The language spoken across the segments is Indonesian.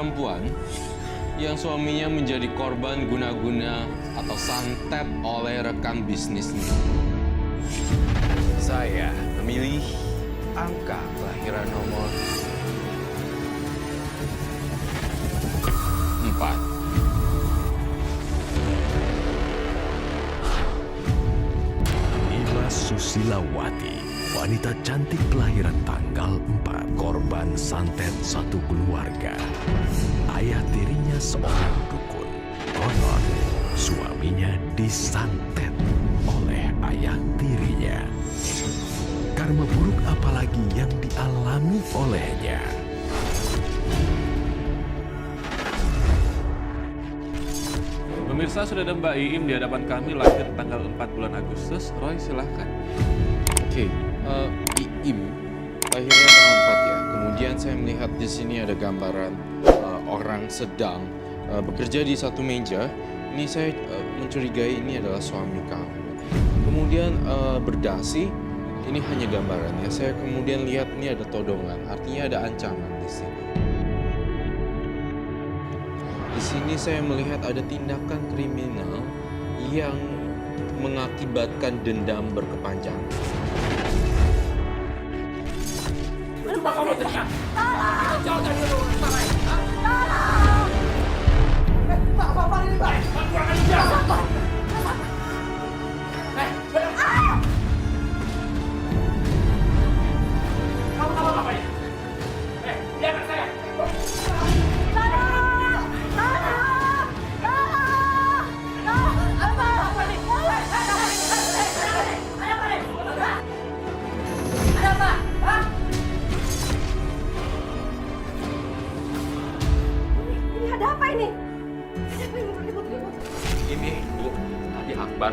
perempuan yang suaminya menjadi korban guna-guna atau santet oleh rekan bisnisnya. Saya memilih angka kelahiran nomor 4. Nila Susilawati, wanita cantik kelahiran tanggal 4, korban santet satu keluarga. Ayah tirinya seorang dukun. Konon, suaminya disantet oleh ayah tirinya. Karma buruk apalagi yang dialami olehnya. Pemirsa, sudah ada Mbak Iim di hadapan kami, lahir tanggal 4 bulan Agustus. Roy, silahkan. Oke, Iim lahirnya tanggal 4 ya. Kemudian saya melihat di sini ada gambaran orang sedang bekerja di satu meja. Ini saya mencurigai ini adalah suami kamu. Kemudian berdasi, ini hanya gambarannya. Saya kemudian lihat ini ada todongan, artinya ada ancaman di sini. Di sini saya melihat ada tindakan kriminal yang mengakibatkan dendam berkepanjangan. Coba kamu teriak. Tolong! Jauh dari rumah Pak. Tolong! Pak, Bapak ini, Pak. Pak, kurang ajar. Kamu apa ya? Lihat saya. Tolong! Tolong! Tolong! Tolong! Apa ini? Ada apa? Hah? Ini ada apa ini? Siapa yang ribut-ribut? Ini, Bu, tadi Akbar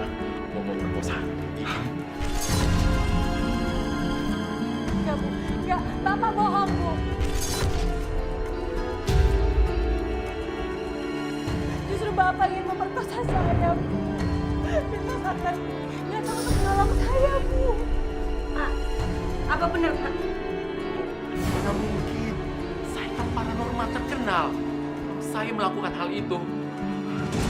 mau memperkosa. Enggak, Bu. Enggak, Bapak bohong, Bu. Justru Bapak ingin memperkosa saya, Bu. Dan Bapak niat untuk menolong saya, Bu. Pak, apa benar, Pak? Mana mungkin? Saya kan paranormal terkenal. Kalau saya melakukan hal itu,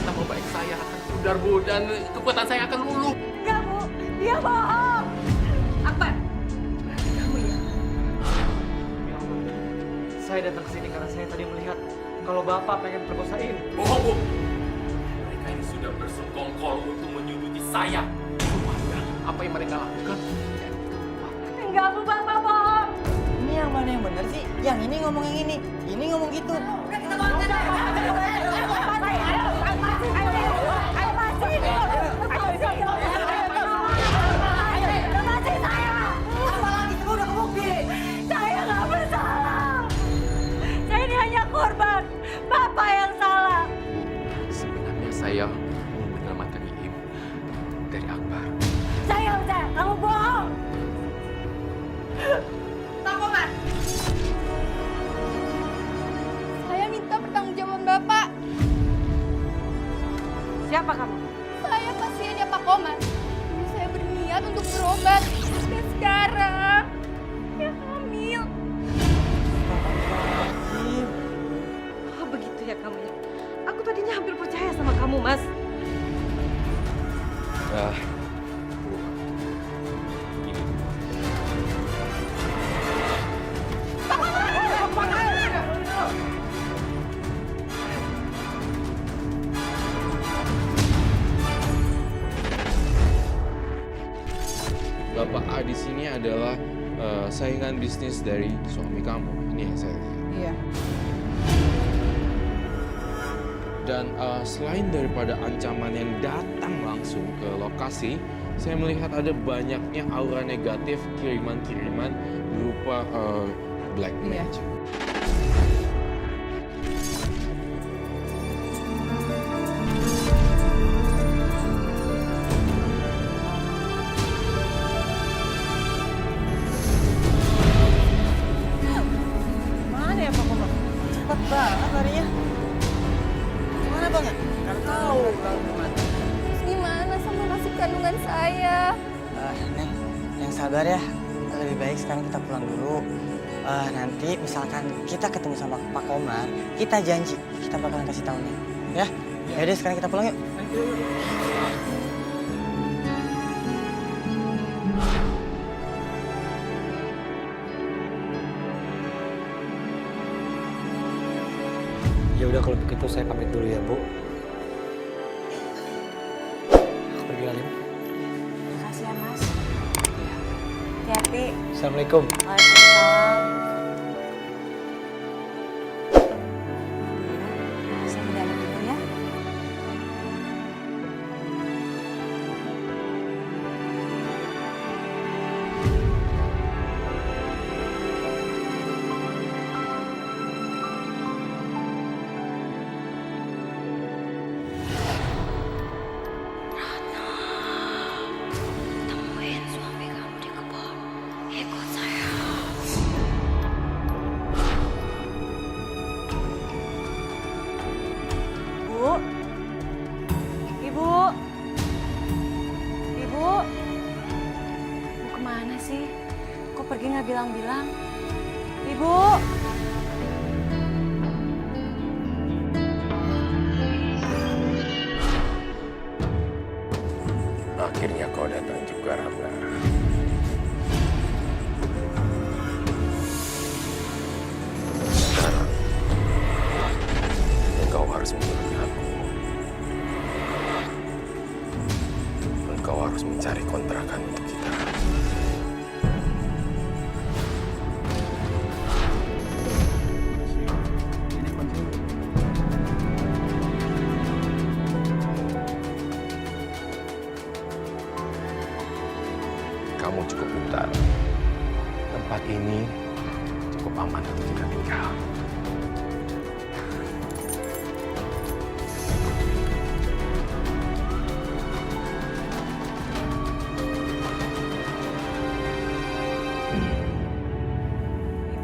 nama baik saya akan pudar, Bu, dan kekuatan saya akan luluh. Enggak, Bu. Dia bohong. Akbar, kamu ya? Saya datang ke sini karena saya tadi melihat kalau Bapak pengen perkosain. Bohong, Bu. Mereka ini sudah bersekongkol untuk menyuduti saya. Apa yang mereka lakukan? Enggak, Bu. Bapak bohong. Ini yang mana yang benar sih? Yang ini ngomong yang ini ngomong gitu. Udah kita bawa ke sana. Apalagi itu udah kebukti. Saya nggak bersalah. Saya ini hanya korban. Bapak yang salah. Sebenarnya saya mau menyelamatkan Iim dari Akbar. Saya udah, kamu bohong. Tanggungan. Saya minta pertanggungjawaban Bapak. Siapa kamu? Saya pasiennya Pak Komar. Dulu saya berniat untuk berobat. Dan sekarang, saya hamil. Oh, begitu ya kamu ya. Aku tadinya hampir percaya sama kamu, Mas. Bu, gini. Bapak A di sini adalah saingan bisnis dari suami kamu. Ini yang saya lihat. Iya. Dan selain daripada ancaman yang datang langsung ke lokasi, saya melihat ada banyaknya aura negatif, kiriman-kiriman berupa black Iya. magic. Mana ya Pak Komar? Cepat banget larinya. Gimana Bang ya? Nggak tahu Bang gimana. Terus gimana sama nasib kandungan saya? Neng, yang sabar ya. Lebih baik sekarang kita pulang dulu. nanti misalkan kita ketemu sama Pak Komar, kita janji kita bakalan kasih tahu nih. Ya? Yaudah sekarang kita pulang yuk. Ya udah kalau begitu saya pamit dulu ya, Bu. Aku pergi Alim. Makasih ya, Mas. Hati-hati. Assalamualaikum. Waalaikumsalam. Saya ke dalam dulu ya. Bu. Ibu. Ibu. Bu kemana sih? Kok pergi nggak bilang-bilang? Ibu. Akhirnya kau datang juga, Ratna. Sekarang, engkau harus menuruti aku. Engkau harus mencari kontrakan untuk kita. Kamu cukup pintar. Tempat ini cukup aman untuk kita tinggal.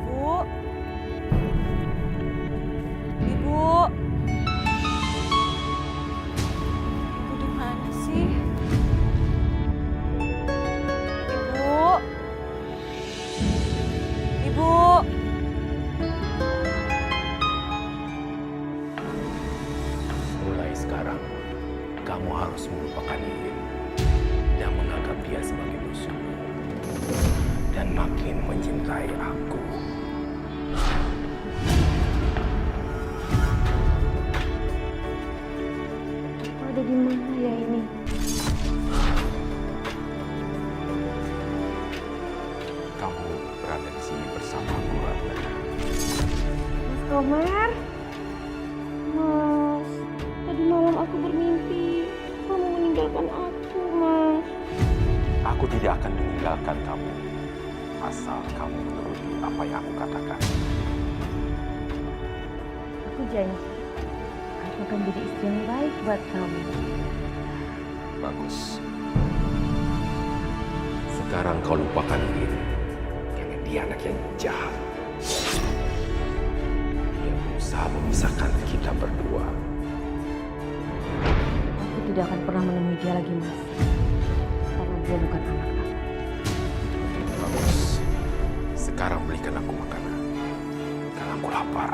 Ibu. Ibu. Ibu di mana sih? Ibu. Ibu. Mulai sekarang, kamu harus melupakan Iin dan menganggap dia sebagai musuh. Dan makin mencintai aku. Ada di mana ya ini? Kamu berada di sini bersama aku, Ratna. Mas Komar? Mas, tadi malam aku bermimpi kamu meninggalkan aku, Mas. Aku tidak akan meninggalkan kamu. Asal kamu menuruti apa yang aku katakan. Aku janji aku akan jadi istri yang baik buat kamu. Bagus. Sekarang kau lupakan Iin. Karena dia anak yang jahat. Dia berusaha memisahkan kita berdua. Aku tidak akan pernah menemui dia lagi, Mas. Karena dia bukan anak aku. Bagus. Sekarang belikan aku makanan. Karena aku lapar.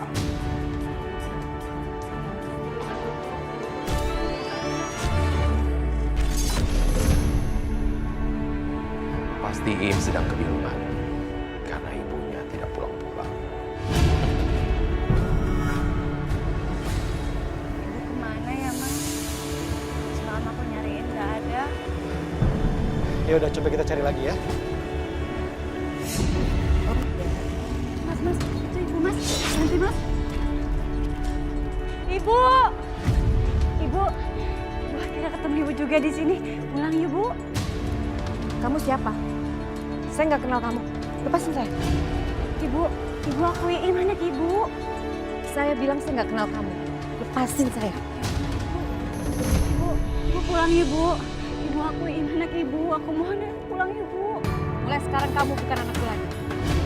Pasti Im sedang kebingungan. Karena ibunya tidak pulang-pulang. Ibu kemana ya, Mas? Semalam aku nyariin nggak ada. Ya udah coba kita cari lagi ya. Mas, itu ibu, Mas. Nanti, Mas. Ibu! Ibu! Wah, kita ketemu ibu juga di sini. Pulang yuk, Bu. Kamu siapa? Saya nggak kenal kamu. Lepasin saya. Ibu aku Iin, anak ibu. Saya bilang saya nggak kenal kamu. Lepasin saya. Ibu pulang ya, Bu. Ibu aku Iin, anak ibu. Aku mohon ya, pulang ya, Bu. Mulai sekarang kamu bukan anakku lagi.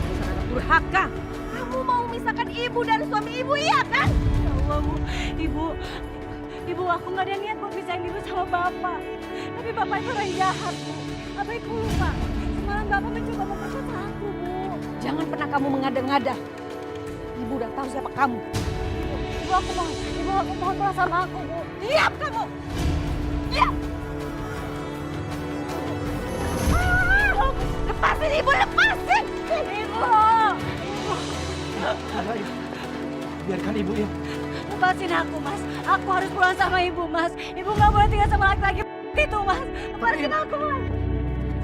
Bukan anak durhaka. Kamu mau memisahkan ibu dan suami ibu, iya kan? Ya Allah, Bu. Ibu, aku nggak ada niat mau pisahin ibu sama bapak. Tapi bapak itu orang jahat, Bu. Apa ibu lupa? Semalam bapak mencoba memperkosa aku, Bu. Jangan pernah kamu mengada-ngada. Ibu udah tahu siapa kamu. Ibu aku mohon pulang sama aku, Bu. Diam kamu. Diam. Lepasin Ibu, lepasin. Ibu. Biarkan ibu ya. Lepasin aku, Mas. Aku harus pulang sama Ibu, Mas. Ibu nggak boleh tinggal sama laki-laki itu, Mas. Lepasin aku, Mas.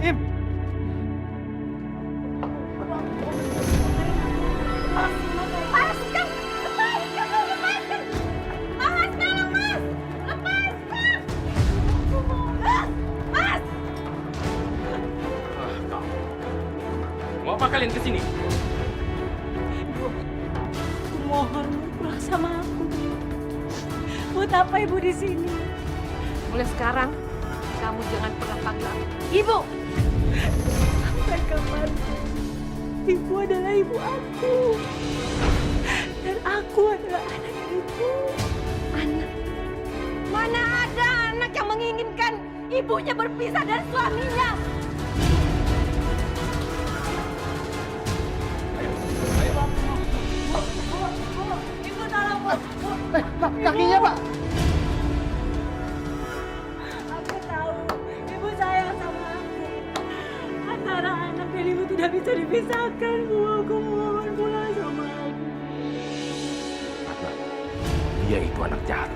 Im, Lepaskan! Lepaskan! Lepaskan! Mas, tolong, Mas! Lepaskan! Mas! Mau apa kalian kesini? Ibu, aku mohon pulang sama aku. Buat apa Ibu di sini? Mulai sekarang, kamu jangan pernah panggil aku Ibu! Sampai kapan? Ibu adalah ibu aku. Dan aku adalah anak ibu. Anak? Mana ada anak yang menginginkan ibunya berpisah dari suaminya? Ibu tolong, Bu. kakinya Pak. Aku tahu ibu sayang sama aku. Antara anak dan ibu tidak bisa dipisahkan, Bu. Aku mohon pulang sama aku. Ratna, dia itu anak jahat.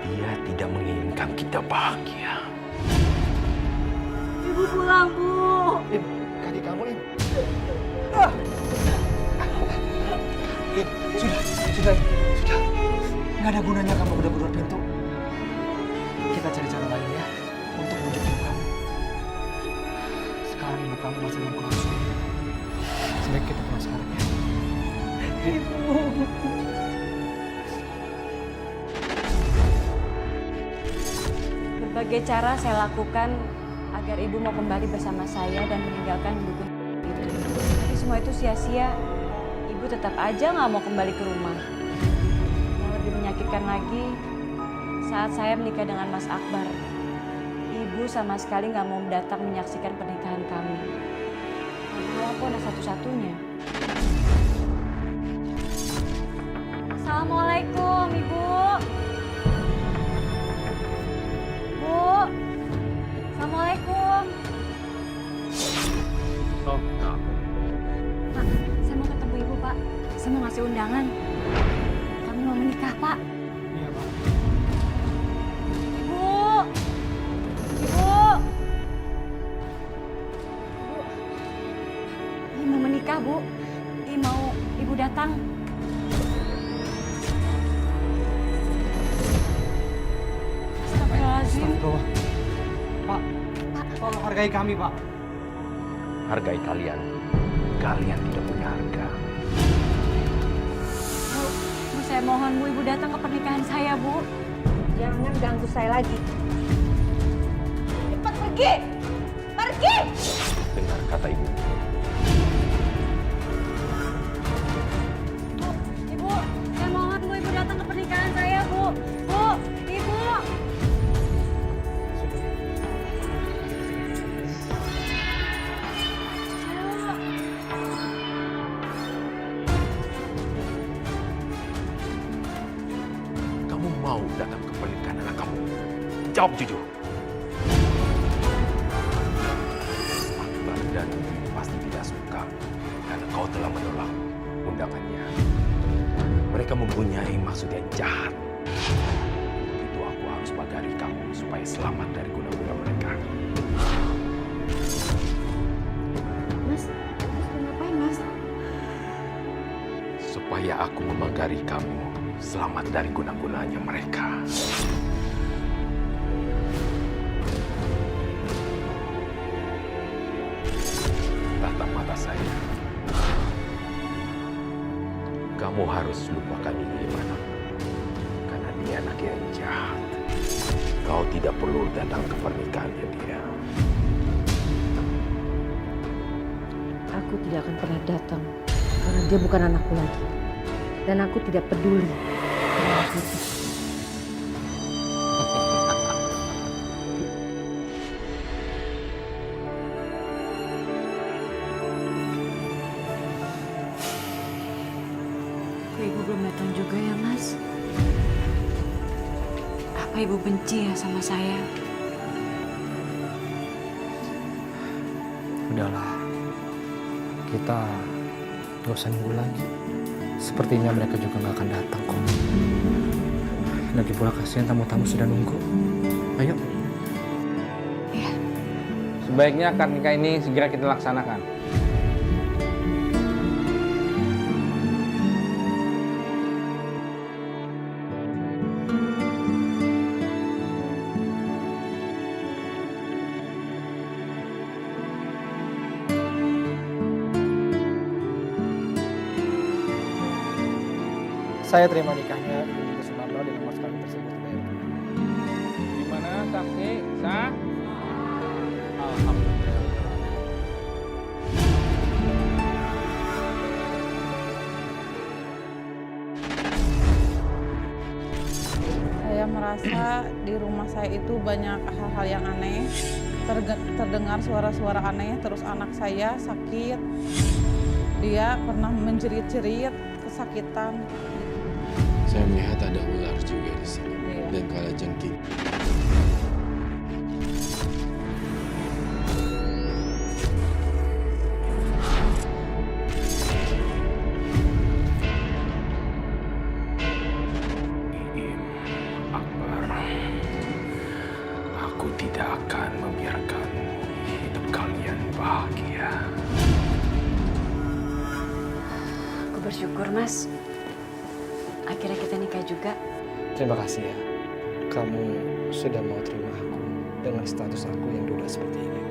Dia tidak menginginkan kita bahagia. Ibu pulang, Bu. Im, kaki kamu Im. Im, sudah. Nggak ada gunanya kamu gedor-gedor pintu. Kita cari cara lain ya untuk bujuk ibu kamu. Sekarang ibu kamu masih dalam pengasuhan. Sebaik kita pulang sekarang ya. Ibu. Berbagai cara saya lakukan agar ibu mau kembali bersama saya dan meninggalkan dukun itu. Tapi semua itu sia-sia. Ibu tetap aja nggak mau kembali ke rumah. Yang lebih menyakitkan lagi, saat saya menikah dengan Mas Akbar, ibu sama sekali nggak mau datang menyaksikan pernikahan kami. Padahal aku anak satu-satunya. Assalamualaikum, Ibu. Bu. Assalamualaikum. Pak, saya mau ketemu Ibu, Pak. Saya mau ngasih undangan. Kami mau menikah, Pak. Iya Pak. Ibu. Ibu. Ibu mau menikah, Bu. Mau Ibu datang. Astagfirullahaladzim. Astagfirullah. Pak, tolong hargai kami Pak. Hargai kalian. Kalian tidak punya harga. Bu, saya mohon Bu, Ibu datang ke pernikahan saya, Bu. Jangan ganggu saya lagi. Cepat pergi! Pergi! Dengar kata ibu. Bu, Ibu, saya mohon Bu, Ibu datang ke pernikahan saya, Bu. Bu, Ibu. Kamu mau datang ke pernikahan anak kamu? Jawab jujur. Akbar dan Umi pasti tidak suka karena kau telah menolak undangannya. Mereka mempunyai maksud yang jahat. Itu aku harus pagari kamu supaya selamat dari guna-guna mereka. Mas ngapain, Mas? Supaya aku memagari kamu selamat dari guna-gunanya mereka. Tatap mata saya. Kamu harus lupakan ini, Iman. Karena dia anak yang jahat. Kau tidak perlu datang ke pernikahannya dia. Aku tidak akan pernah datang karena dia bukan anakku lagi. Dan aku tidak peduli dengan anak itu. nggak tahu juga ya, Mas. Apa Ibu benci ya sama saya? Udahlah, kita gak usah nunggu lagi. Sepertinya mereka juga gak akan datang kok. Lagi pula kasihan tamu-tamu sudah nunggu. Ayo. Iya. Sebaiknya akad nikah ini segera kita laksanakan. Saya terima nikahnya Ibu Sumarno dengan mas kawin tersebut dibayar tunai. Gimana saksi? Sah? Alhamdulillah. Saya merasa di rumah saya itu banyak hal-hal yang aneh. Terdengar suara-suara aneh, terus anak saya sakit. Dia pernah menjerit-jerit, kesakitan. Saya melihat ada ular juga di sini Iya. dan kalajengking. Iim, Akbar, aku tidak akan membiarkan hidup kalian bahagia. Aku bersyukur, Mas. Akhirnya kita nikah juga. Terima kasih ya. Kamu sudah mau terima aku dengan status aku yang duda seperti ini.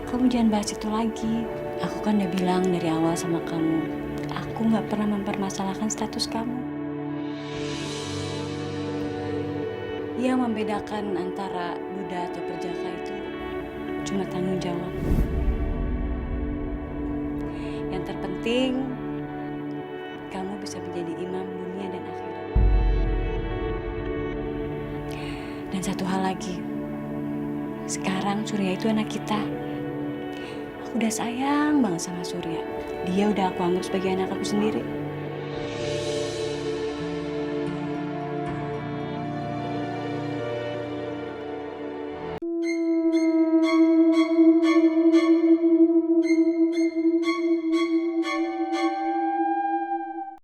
Kamu jangan bahas itu lagi. Aku kan udah bilang dari awal sama kamu, aku nggak pernah mempermasalahkan status kamu. Yang membedakan antara duda atau perjaka itu cuma tanggung jawab. Yang terpenting, kamu bisa menjadi imam dunia dan akhirat. Dan satu hal lagi, sekarang Surya itu anak kita. Aku udah sayang banget sama Surya. Dia udah aku anggap sebagai anak aku sendiri.